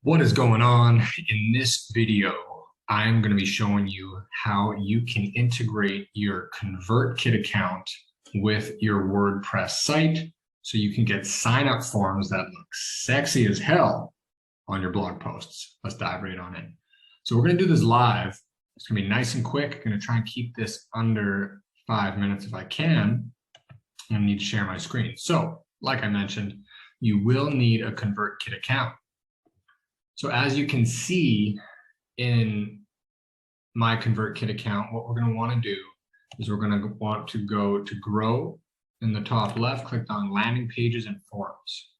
What is going on? In this video, I'm going to be showing you how you can integrate your Convertkit account with your WordPress site so you can get sign-up forms that look sexy as hell on your blog posts. Let's dive right on in. So we're going to do this live. It's going to be nice and quick. I'm going to try and keep this under 5 minutes if I can. I'm going to need to share my screen. So, like I mentioned, you will need a Convertkit account. So as you can see in my Convertkit account, what we're going to want to do is we're going to want to go to Grow in the top left, click on Landing Pages and Forms.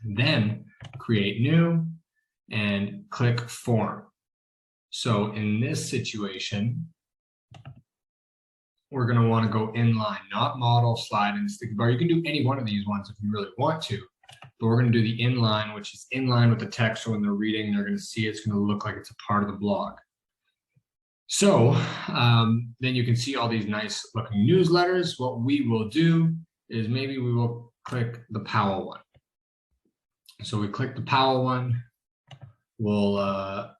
Then Create New and click Form. So in this situation, we're going to want to go inline, not model, slide, and sticky bar. You can do any one of these ones if you really want to. But we're going to do the inline, which is in line with the text. So when they're reading, they're going to see it's going to look like it's a part of the blog. So then you can see all these nice looking newsletters. What we will do is maybe we will click the Powell one. So we click the Powell one. We'll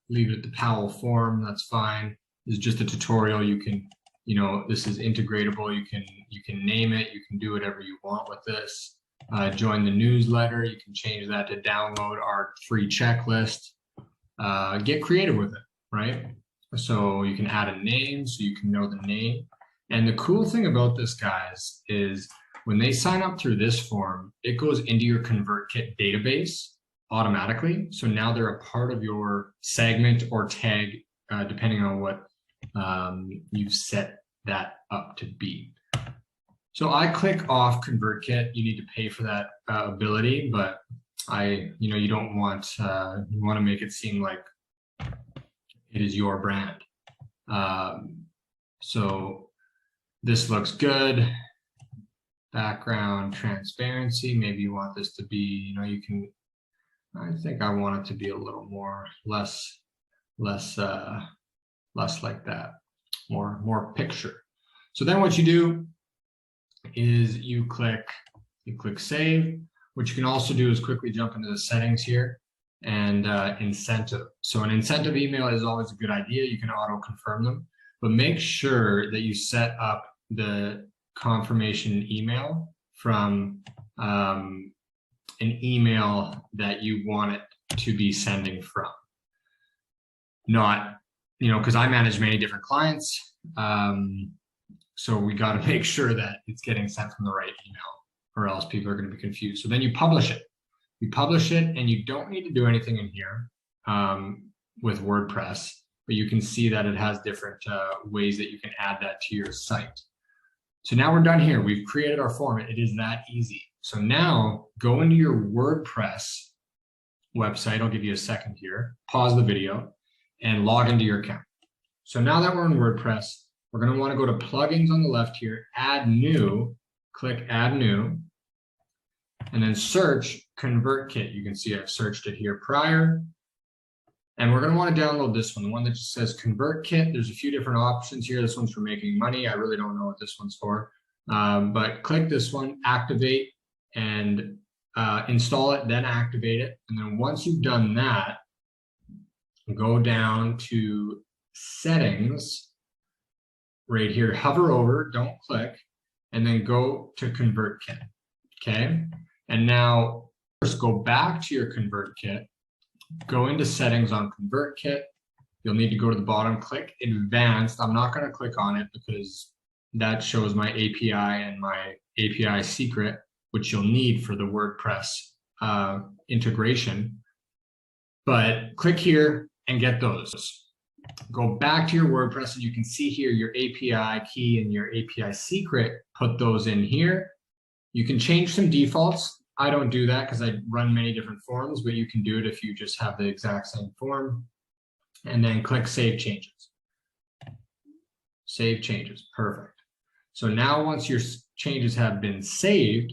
leave it at the Powell form. That's fine. This is just a tutorial. You can, this is integratable. You can name it. You can do whatever you want with this. Join the newsletter. You can change that to download our free checklist. Get creative with it, right? So you can add a name so you can know the name. And the cool thing about this, guys, is when they sign up through this form, it goes into your Convertkit database automatically. So now they're a part of your segment or tag, depending on what you've set that up to be. So I click off Convertkit. You need to pay for that ability, but you don't want, you want to make it seem like it is your brand. So this looks good. Background transparency. Maybe you want this to be, I think I want it to be a little more, less like that, more picture. So then what you do is you click save. What you can also do is quickly jump into the settings here and incentive. So an incentive email is always a good idea. You can auto confirm them, but make sure that you set up the confirmation email from an email that you want it to be sending from. Not, because I manage many different clients. So we got to make sure that it's getting sent from the right email, or else people are going to be confused. So then you publish it. You publish it, and you don't need to do anything in here with WordPress, but you can see that it has different ways that you can add that to your site. So now we're done here. We've created our form. It is that easy. So now go into your WordPress website. I'll give you a second here. Pause the video and log into your account. So now that we're in WordPress, we're going to want to go to plugins on the left here, add new, click add new, and then search Convertkit. You can see I've searched it here prior. And we're going to want to download this one, the one that just says Convertkit. There's a few different options here. This one's for making money. I really don't know what this one's for. But click this one, activate, and install it, then activate it. And then once you've done that, go down to settings. Right here, hover over, don't click, and then go to Convertkit, okay? And now first go back to your Convertkit, go into settings on Convertkit. You'll need to go to the bottom, click advanced. I'm not going to click on it because that shows my API and my API secret, which you'll need for the WordPress integration. But click here and get those. Go back to your WordPress, and you can see here your API key and your API secret. Put those in here. You can change some defaults. I don't do that because I run many different forms, but you can do it if you just have the exact same form. And then click Save Changes. Save Changes. Perfect. So now once your changes have been saved,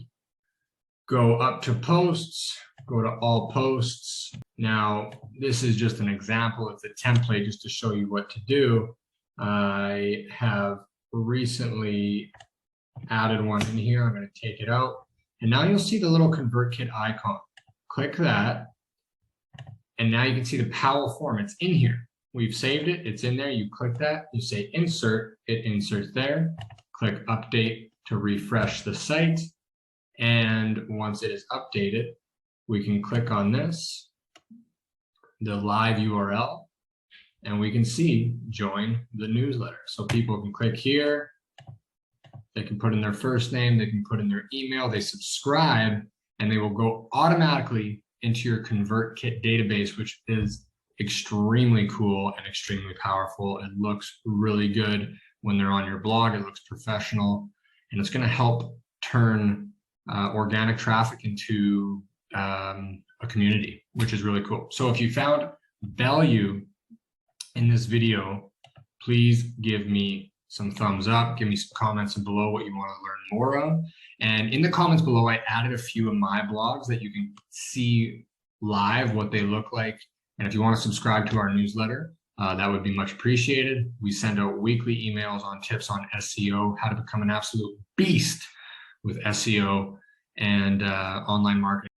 go up to Posts, go to All Posts. Now, this is just an example. It's a template just to show you what to do. I have recently added one in here. I'm going to take it out. And now you'll see the little Convertkit icon. Click that. And now you can see the Powell form. It's in here. We've saved it. It's in there. You click that. You say insert. It inserts there. Click update to refresh the site. And once it is updated, we can click on this, the live URL, and we can see join the newsletter. So people can click here. They can put in their first name. They can put in their email. They subscribe, and they will go automatically into your Convertkit database, which is extremely cool and extremely powerful. It looks really good when they're on your blog. It looks professional, and it's going to help turn organic traffic into a community, which is really cool. So if you found value in this video, please give me some thumbs up, give me some comments below what you want to learn more of. And in the comments below, I added a few of my blogs that you can see live what they look like. And if you want to subscribe to our newsletter, that would be much appreciated. We send out weekly emails on tips on SEO, how to become an absolute beast with SEO and online marketing.